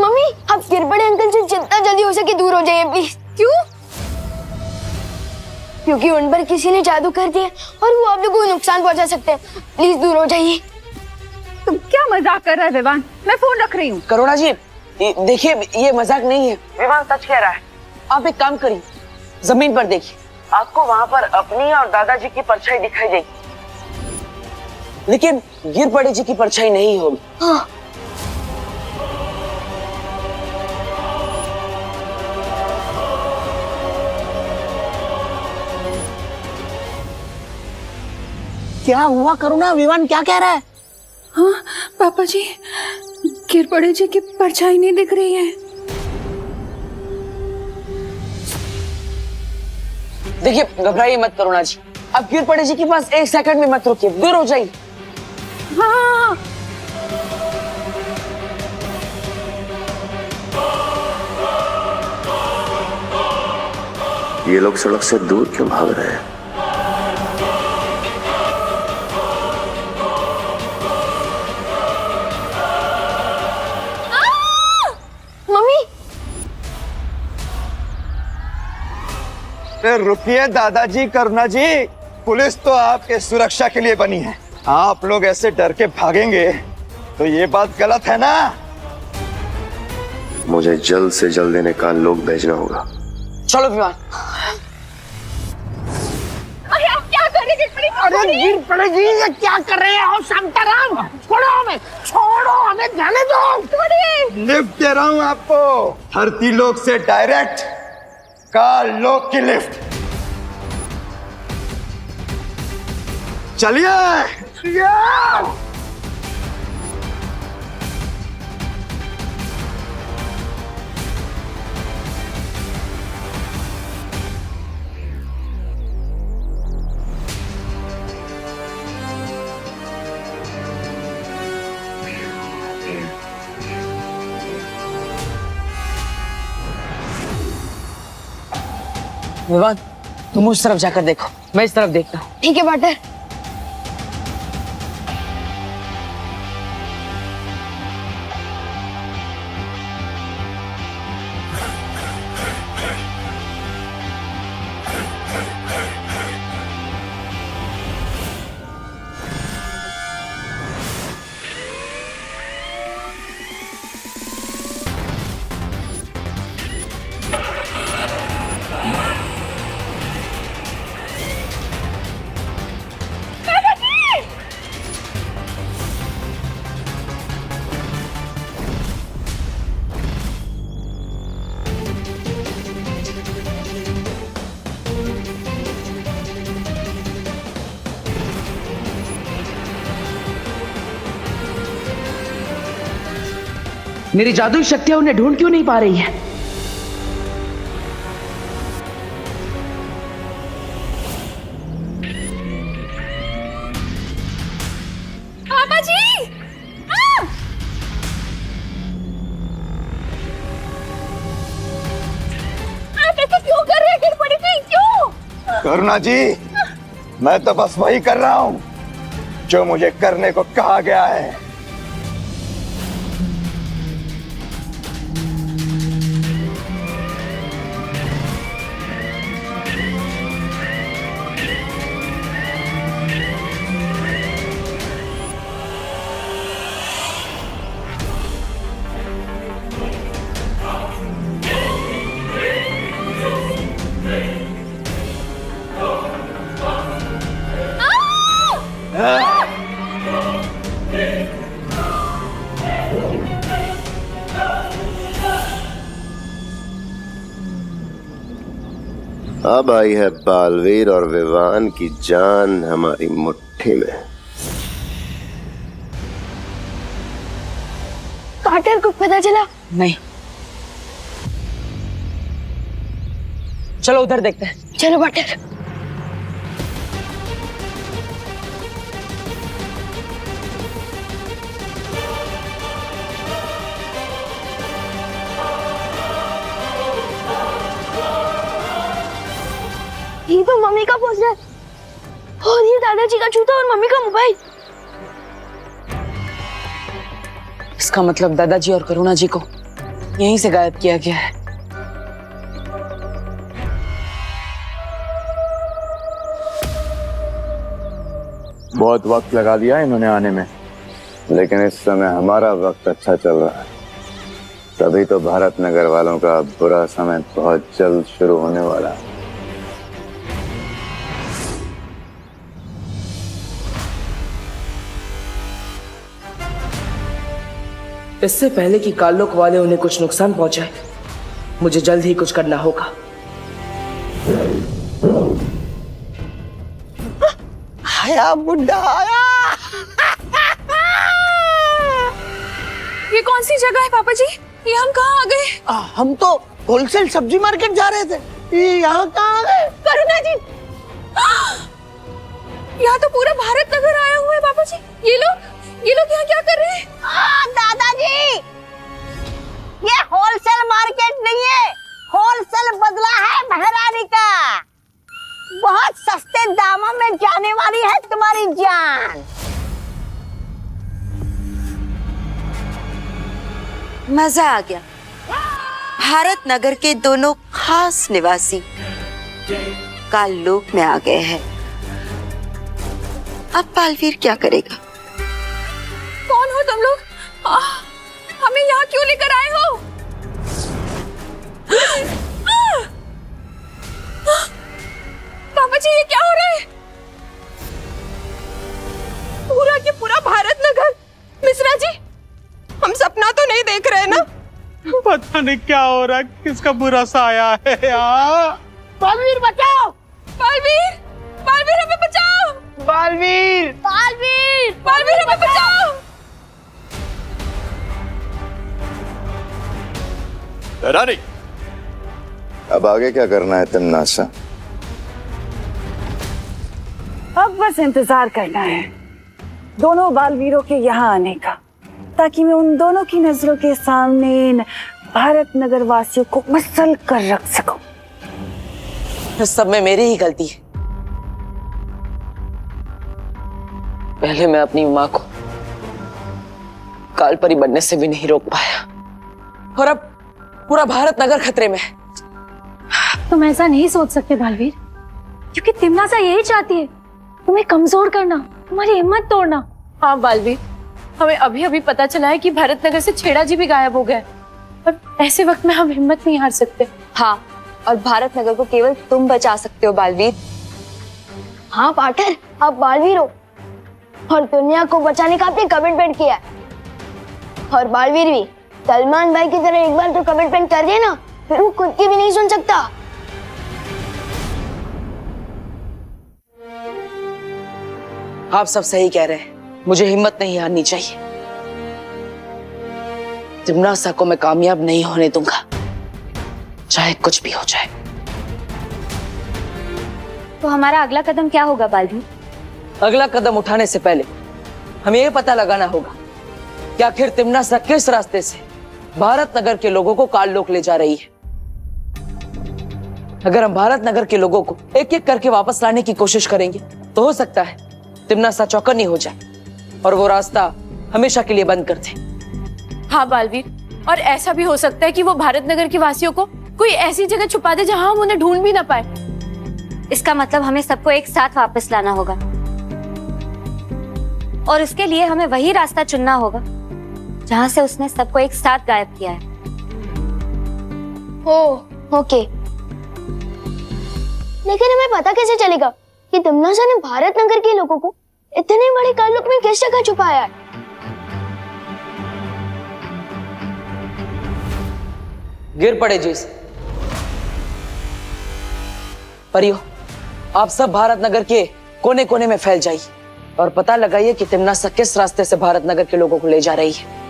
Mummy आप गिर पड़े अंकल से जितना जल्दी हो सके दूर हो जाइए प्लीज। क्यों? क्योंकि उन पर किसी ने जादू कर दिया और वो आप लोगों को नुकसान पहुंचा सकते हैं। प्लीज दूर हो जाइए। तुम क्या मजाक कर रहा है विवान? मैं फोन रख रही हूँ। करुणा जी देखिए ये मजाक नहीं है, विवान सच कह रहा है। आप एक काम करिए, जमीन पर देखिए, आपको वहाँ पर अपनी और दादाजी की परछाई दिखाई देगी, लेकिन गिर पड़े जी की परछाई नहीं होगी। हाँ। क्या हुआ करुणा? विवान क्या कह रहा है? हाँ पापा जी, गिर पड़े जी की परछाई नहीं दिख रही है। देखिए घबराइए मत करुणा जी, अब गिर पड़े जी के पास 1 सेकंड में मत रुकिए, दूर हो जाइए। हाँ ये लोग सड़क से दूर क्यों भाग रहे हैं? मम्मी रुकिए दादाजी, करुणा जी, पुलिस तो आपके सुरक्षा के लिए बनी है। आप लोग ऐसे डर के भागेंगे तो ये बात गलत है ना। मुझे जल्द से जल्द इन्हें काल लोग भेजना होगा। चलो विवान। अरे आप क्या कर रहे हैं? अरे गिर पड़े जी, ये क्या कर रहे हैं? शांताराम छोड़ो हमें, छोड़ो हमें, जाने दो। लिफ्ट दे रहा हूँ आपको, धरती लोक से डायरेक्ट काल लोक की लिफ्ट। चलिए। विवान तुम उस तरफ जाकर देखो, मैं इस तरफ देखता हूँ। ठीक है पार्टनर। मेरी जादुई शक्तियां उन्हें ढूंढ क्यों नहीं पा रही है? पापा जी! आप ऐसे क्यों कर रहे हैं? गिर पड़ी थी क्यों? करुणा जी मैं तो बस वही कर रहा हूँ जो मुझे करने को कहा गया है। अब आई है बालवीर और विवान की जान हमारी मुट्ठी में। पार्टनर को पता चला? नहीं, चलो उधर देखते हैं। चलो पार्टनर। ये तो मम्मी का पोस्टर और ये दादाजी का जूता और मम्मी का मोबाइल। इसका मतलब दादाजी और करुणा जी को यहीं से गायब किया गया है। बहुत वक्त लगा दिया इन्होंने आने में, लेकिन इस समय हमारा वक्त अच्छा चल रहा है, तभी तो भारत नगर वालों का बुरा समय बहुत जल्द शुरू होने वाला है। इससे पहले कि कालोक वाले उन्हें कुछ नुकसान पहुंचाए, मुझे जल्द ही कुछ करना होगा। आया बुड्ढा आया। ये कौन सी जगह है पापा जी? ये हम कहाँ आ गए? हम तो होलसेल सब्जी मार्केट जा रहे थे, ये यहाँ कहाँ आ गए? करुणा जी, यहाँ तो पूरा भारत नगर आया हुआ है पापा जी। ये लोग यहाँ क्या कर रहे हैं? दादाजी, ये होलसेल मार्केट नहीं है, होलसेल बदला है महारानी का। बहुत सस्ते दामों में जाने वाली है तुम्हारी जान। मजा आ गया। भारत नगर के दोनों खास निवासी काललोक में आ गए हैं। अब बालवीर क्या करेगा? कौन हो तुम लोग? हमें यहाँ क्यों लेकर आए हो? पापा जी, ये क्या हो रहा है? पूरा के पूरा भारत नगर। मिश्रा जी, हम सपना तो नहीं देख रहे ना? पता नहीं क्या हो रहा है, किसका बुरा सा आया है यार। बालवीर बचाओ, बालवीर, बालवीर हमें बचाओ। बालवीर, बालवीर, बालवीर हमें बचाओ। रानी, अब आगे क्या करना है तिमनासा? अब बस इंतजार करना है दोनों बालवीरों के यहाँ आने का, ताकि मैं उन दोनों की नजरों के सामने इन भारत नगर वासियों को मसल कर रख सकूं। इस सब में मेरी ही गलती है। पहले मैं अपनी माँ को कालपरी बनने से भी नहीं रोक पाया, और अब पूरा भारत नगर खतरे में है। तुम ऐसा नहीं सोच सकते बालवीर, क्योंकि तिमनासा यही चाहती है, तुम्हें कमजोर करना, तुम्हारी हिम्मत तोड़ना। हाँ बालवीर, हमें अभी अभी पता चला है कि भारत नगर से छेड़ा जी भी गायब हो गए, और ऐसे वक्त में हम हिम्मत नहीं हार सकते। हाँ, और भारत नगर को केवल तुम बचा सकते हो बालवीर। हाँ पार्टनर, आप बालवीर हो और दुनिया को बचाने का आपने कमिटमेंट किया है। और बालवीर भी सलमान भाई की तरह एक बार तो कमिटमेंट कर दिया ना, फिर वो खुद की भी नहीं सुन सकता। आप सब सही कह रहे हैं, मुझे हिम्मत नहीं हारनी चाहिए। तिमनासा को मैं कामयाब नहीं होने दूंगा, चाहे कुछ भी हो जाए। तो हमारा अगला कदम क्या होगा बालवीर? अगला कदम उठाने से पहले हमें यह पता लगाना होगा कि आखिर तिमनासा किस रास्ते से भारत नगर के लोगों को काललोक ले जा रही है। अगर हम भारत नगर के लोगों को एक एक करके वापस लाने की कोशिश करेंगे तो हो सकता है तिमनासा चौकन्नी हो जाए और वो रास्ता हमेशा के लिए बंद कर दे। हाँ बालवीर, और ऐसा भी हो सकता है कि वो भारत नगर के वासियों को कोई ऐसी जगह छुपा दे जहां हम उन्हें ढूंढ भी ना पाए। इसका मतलब हमें सबको एक साथ वापस लाना होगा, और उसके लिए हमें वही रास्ता चुनना होगा जहां से उसने सबको एक साथ गायब किया है। ओके, लेकिन हमें पता कैसे चलेगा कि तिमनासा ने भारत नगर के लोगों को इतने बड़े काललोक में किस जगह छुपाया है? गिर पड़े जिस परियो, आप सब भारत नगर के कोने कोने में फैल जाइए और पता लगाइए कि तिमनासा किस रास्ते से भारत नगर के लोगों को ले जा रही है।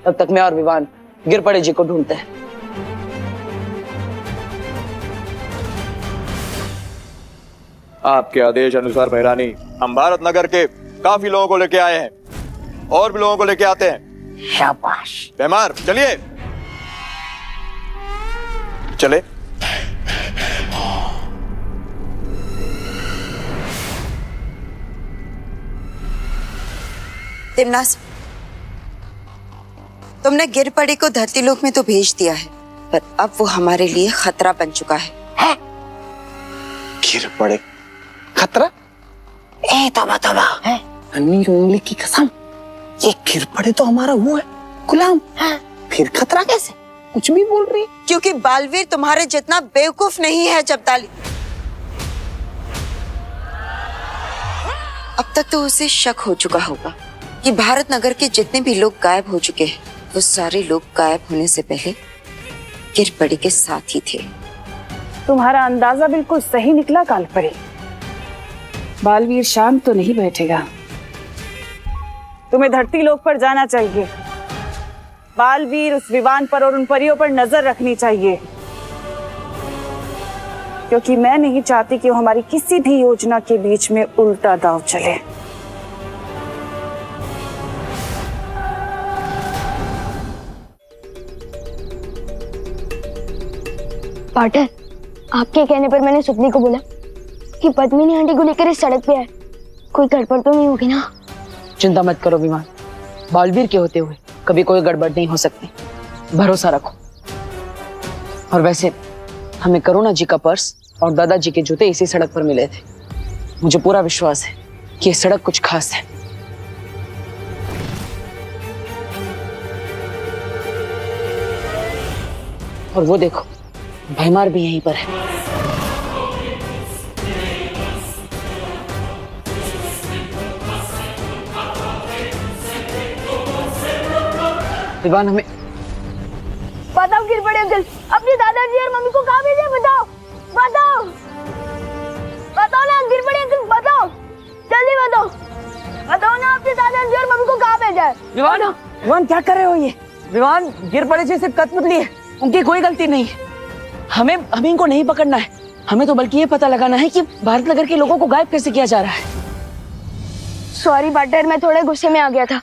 तब तक मैं और विवान गिर पड़े जी को ढूंढते हैं। आपके आदेश अनुसार महारानी, हम भारत नगर के काफी लोगों को लेके आए हैं और भी लोगों को लेके आते हैं। शाबाश। बेमार, चलिए चले। तिमनासा, तुमने गिरपड़ी को धरती लोक में तो भेज दिया है, पर अब वो हमारे लिए खतरा बन चुका है। गिर पड़े खतरा? ए तोबा तोबा है, अन्नी उंगली की कसम, ये गिर पड़े तो हमारा वो है गुलाम है, फिर खतरा कैसे? कुछ भी बोल रही है। क्योंकि बालवीर तुम्हारे जितना बेवकूफ नहीं है जब्दाली। अब तक तो उसे शक हो चुका होगा कि भारत नगर के जितने भी लोग गायब हो चुके हैं, वो सारे लोग गायब होने से पहले गिरपड़ी के साथ ही थे। तुम्हारा अंदाजा बिल्कुल सही निकला कालपरी। बालवीर शांत तो नहीं बैठेगा, तुम्हें धरती लोक पर जाना चाहिए। बालवीर उस विमान पर और उन परियों पर नजर रखनी चाहिए, क्योंकि मैं नहीं चाहती कि वो हमारी किसी भी योजना के बीच में उल्टा दांव चले। पार्टनर, आपके कहने पर मैंने सुपनी को बोला कि पद्मिनी आंटी को लेकर इस सड़क पे है। कोई गड़बड़ तो नहीं होगी ना? चिंता मत करो विमान, बालवीर के होते हुए कभी कोई गड़बड़ नहीं हो सकती, भरोसा रखो। और वैसे हमें करुणा जी का पर्स और दादाजी के जूते इसी सड़क पर मिले थे। मुझे पूरा विश्वास है कि ये सड़क कुछ खास है। और वो देखो, भैमार भी यहीं पर है। विवान, हमें बताओ गिरपड़ी अंकल, अपने दादाजी और मम्मी को कहाँ भेजे? बताओ बताओ बताओ ना गिरपड़ी अंकल, बताओ, जल्दी बताओ, बताओ ना अपने दादाजी और मम्मी को कहाँ भेजा है? विवान क्या कर रहे हो ये? विवान, गिरपड़ी जी सिर्फ कठपुतली है, उनकी कोई गलती नहीं है। हमें इनको नहीं पकड़ना है, हमें तो बल्कि ये पता लगाना है कि भारत नगर के लोगों को गायब कैसे किया जा रहा है। सॉरी पार्टनर, मैं थोड़े गुस्से में आ गया था।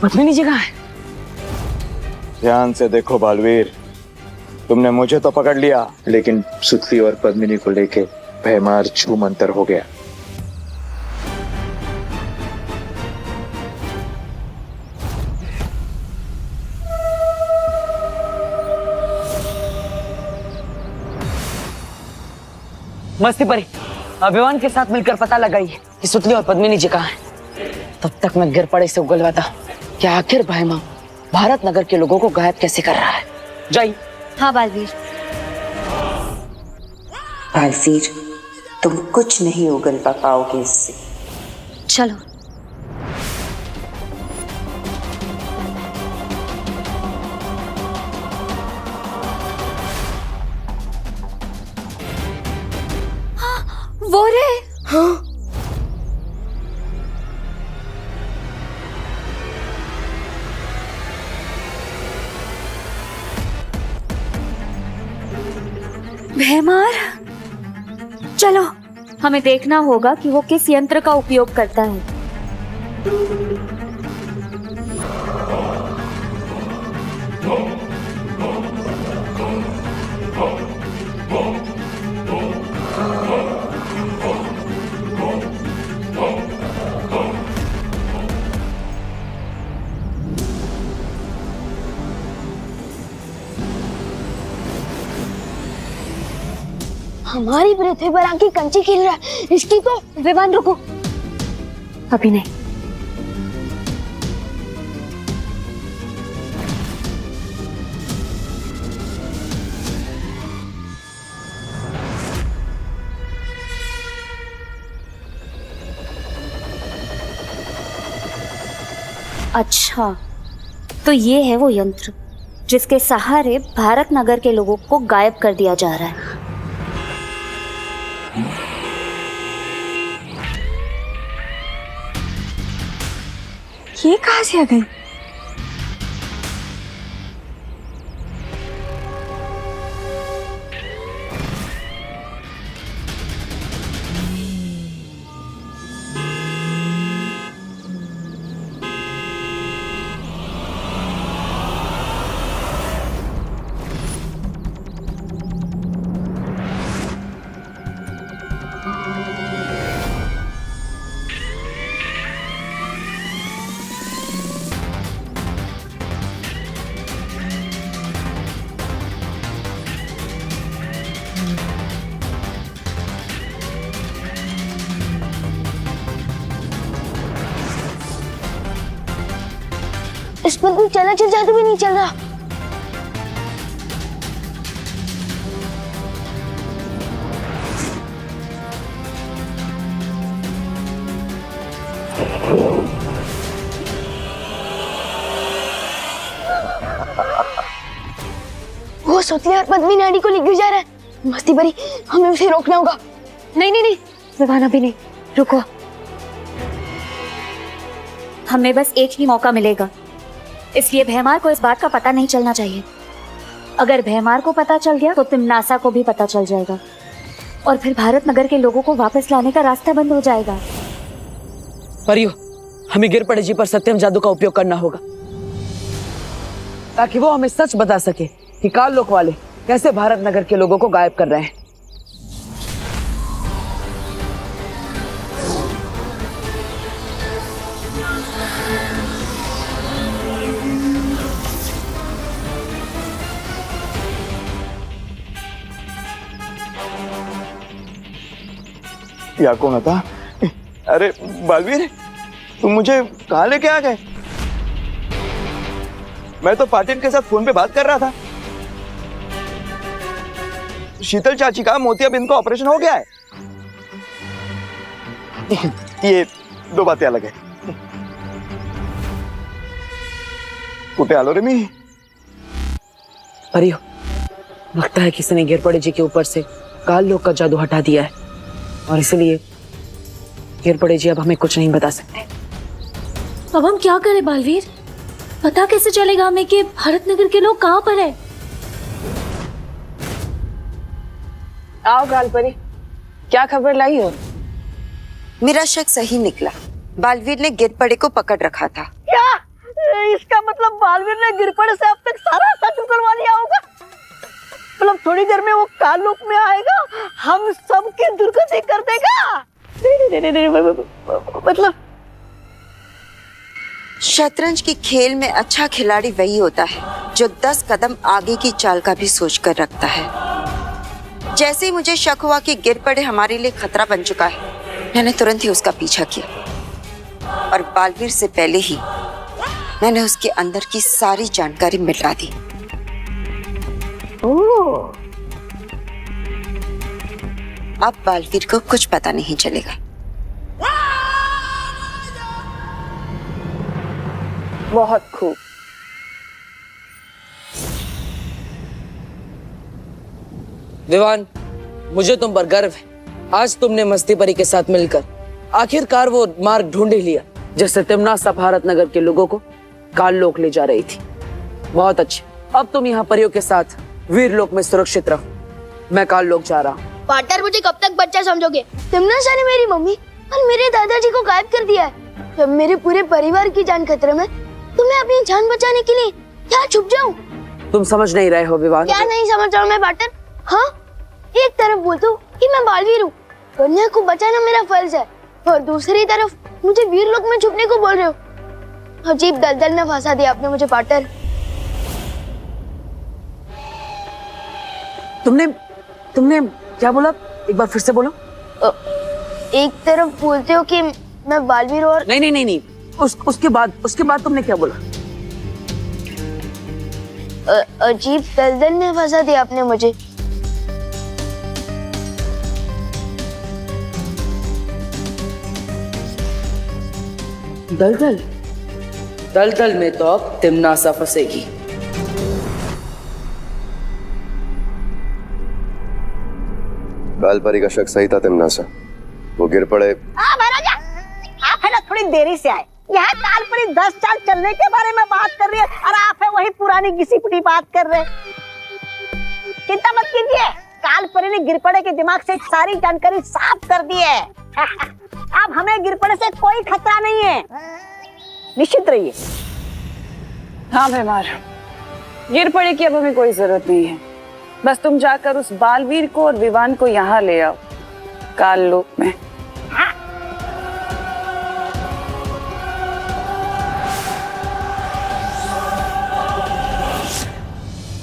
पद्मिनी जी कहाँ है? ध्यान से देखो बालवीर, तुमने मुझे तो पकड़ लिया, लेकिन सुतली और पद्मिनी को लेके भयमार छू मंतर हो गया। मस्ती परी, अभिमान के साथ मिलकर पता लगाइए कि सुतली और पद्मिनी जी कहाँ हैं। तब तक मैं गिरपड़े से उगलवाता कि आखिर भैमा भारत नगर के लोगों को गायब कैसे कर रहा है। जाइए। हाँ बालवीर। बालवीर, तुम कुछ नहीं उगलवा पाओगे इससे। चलो। वो रे। हाँ। भैमार, चलो हमें देखना होगा कि वो किस यंत्र का उपयोग करता है। हमारी पृथ्वी पर आके कंची खेल रहा है, इसकी तो। विवान रुको, अभी नहीं। अच्छा, तो ये है वो यंत्र जिसके सहारे भारत नगर के लोगों को गायब कर दिया जा रहा है। ये कहाँ से आ गई? इस पर तो चला जादू भी नहीं चल रहा। वो सोतली और पद्मी नाड़ी को लेकर जा रहा है। मस्ती भरी, हमें उसे रोकना होगा। नहीं नहीं नहीं विवान, अभी नहीं, रुको। हमें बस एक ही मौका मिलेगा, इसलिए भैमार को इस बात का पता नहीं चलना चाहिए। अगर भैमार को पता चल गया तो तिमनासा को भी पता चल जाएगा और फिर भारत नगर के लोगों को वापस लाने का रास्ता बंद हो जाएगा। परियो, हमें गिरपड़े जी पर सत्यम जादू का उपयोग करना होगा ताकि वो हमें सच बता सके कि काल लोक वाले कैसे भारत नगर के लोगों को गायब कर रहे हैं। या कौन था? अरे बालवीर, तुम मुझे कहाँ लेके आ गए? मैं तो पाटिल के साथ फोन पे बात कर रहा था। शीतल चाची का मोतियाबिंद का ऑपरेशन हो गया है। ये दो बातें अलग है। कुटे आलो रे मी। परियो, लगता है किसी ने गिरपड़े जी के ऊपर से काल लोक का जादू हटा दिया है और इसलिए गिरपड़े जी अब हमें कुछ नहीं बता सकते। अब हम क्या करें बालवीर? पता कैसे चलेगा हमें कि भारत नगर के लोग कहाँ पर है? आओ कालपरी, क्या खबर लाई हो? मेरा शक सही निकला। बालवीर ने गिरपड़े को पकड़ रखा था। क्या इसका मतलब बालवीर ने गिरपड़े से अब तक सारा सच उगलवा लिया होगा? मतलब थोड़ी देर में वो काल लोक में आएगा, हम सबकी दुर्गति कर देगा। नहीं, मतलब शतरंज की खेल में अच्छा खिलाड़ी वही होता है जो 10 कदम आगे की चाल का भी सोच कर रखता है। जैसे ही मुझे शक हुआ कि गिरपड़े हमारे लिए खतरा बन चुका है, मैंने तुरंत ही उसका पीछा किया और बालवीर से पहले ही मैंने उसके अंदर की सारी जानकारी मिटा दी। अब बालवीर को कुछ पता नहीं चलेगा। बहुत खूब। विवान, मुझे तुम पर गर्व है। आज तुमने मस्ती परी के साथ मिलकर आखिरकार वो मार्ग ढूंढ ही लिया जिससे तिमनासा भारत नगर के लोगों को काल लोक ले जा रही थी। बहुत अच्छे, अब तुम यहाँ परियों के साथ वीर लोक में सुरक्षित रहो। मैं काल लोक जा रहा हूँ। पार्टनर, मुझे कब तक बच्चा समझोगे? तिमनासा ने मेरी मम्मी और मेरे दादाजी को गायब कर दिया है। जब मेरे पूरे परिवार की जान खतरे में, तो मैं अपनी जान बचाने के लिए क्या छुप जाऊं? तुम समझ नहीं रहे हो विवान। क्या नहीं समझ रहा हूँ मैं पार्टनर? हाँ, एक तरफ बोलता हूँ कि मैं बालवीर हूँ, कन्या को बचाना मेरा फर्ज है, और दूसरी तरफ मुझे वीर लोक में छुपने को बोल रहे हो। अजीब दलदल में फंसा दिया आपने मुझे पार्टनर। तुमने क्या बोला? एक बार फिर से बोलो। एक तरफ बोलते हो कि मैं बालवीर और नहीं, उसके बाद तुमने क्या बोला? अजीब दलदल में फंसा दिया आपने मुझे। दलदल में तो अब तिमनासा फंसेगी। कालपरी का शक सही था। तिमनासा वो गिरपड़े। महाराजा, आप है ना थोड़ी देरी से आए। यहाँ कालपरी 10 साल चलने के बारे में बात कर रही है और आप है वही पुरानी घिसी पिटी बात कर रहे हैं। चिंता मत कीजिए, कालपरी ने गिरपड़े के दिमाग से सारी जानकारी साफ कर दी है। अब हमें गिरपड़े से कोई खतरा नहीं है, निश्चित रहिए। हाँ भैमार, गिरपड़े की अब हमें कोई जरूरत नहीं है। बस तुम जाकर उस बालवीर को और विवान को यहाँ ले आओ काल लोक में।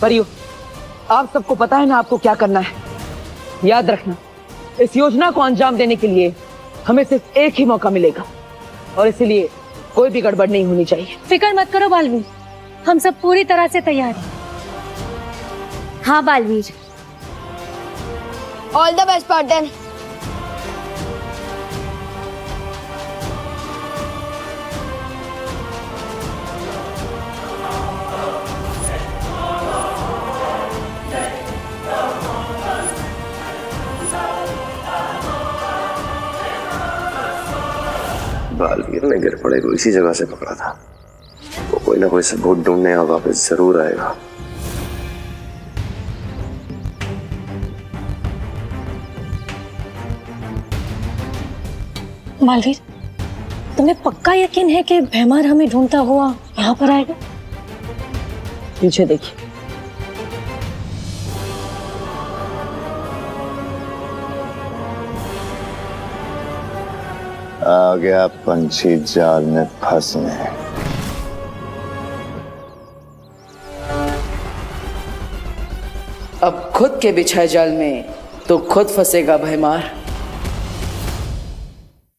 परियो, आप सबको पता है ना आपको क्या करना है। याद रखना, इस योजना को अंजाम देने के लिए हमें सिर्फ एक ही मौका मिलेगा और इसीलिए कोई भी गड़बड़ नहीं होनी चाहिए। फिक्र मत करो बालवीर, हम सब पूरी तरह से तैयार हैं। हाँ Baalveer. All the best partner. Baalveer ने गिरपड़े को इसी जगह से पकड़ा था। वो कोई ना कोई सबूत ढूंढने और वापस जरूर आएगा। बालवीर, तुम्हें पक्का यकीन है कि भैमार हमें ढूंढता हुआ यहाँ पर आएगा? पीछे देखिए। आ गया पंछी जाल में फंसने। अब खुद के बिछाए जाल में तो खुद फंसेगा भैमार।